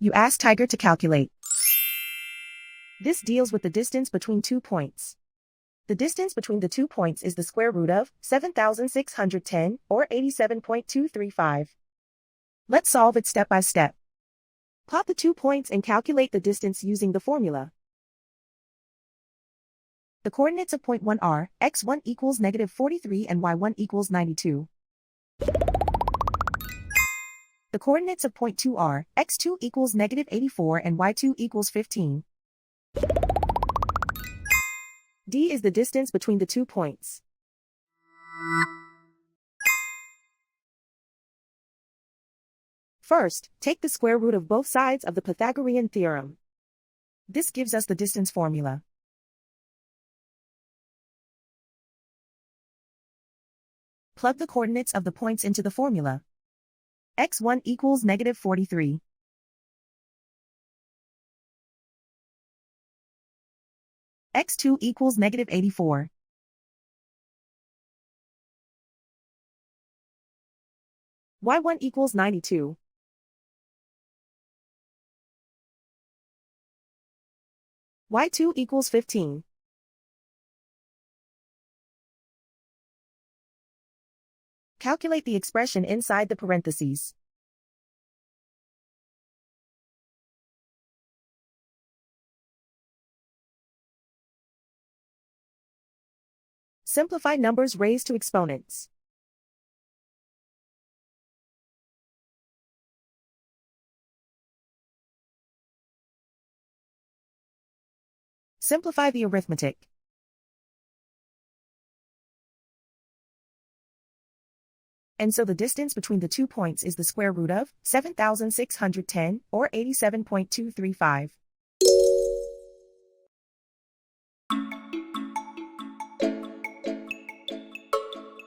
You ask Tiger to calculate. This deals with the distance between 2 points. The distance between the 2 points is the square root of 7,610, or 87.235. Let's solve it step by step. Plot the 2 points and calculate the distance using the formula. The coordinates of point 1 are, x1 equals -43 and y1 equals 92. The coordinates of point 2 are, x2 equals -84 and y2 equals 15. D is the distance between the 2 points. First, take the square root of both sides of the Pythagorean theorem. This gives us the distance formula. Plug the coordinates of the points into the formula. x1 equals -43. x2 equals -84. y1 equals 92. y2 equals 15. Calculate the expression inside the parentheses. Simplify numbers raised to exponents. Simplify the arithmetic. And so the distance between the 2 points is the square root of 7,610, or 87.235.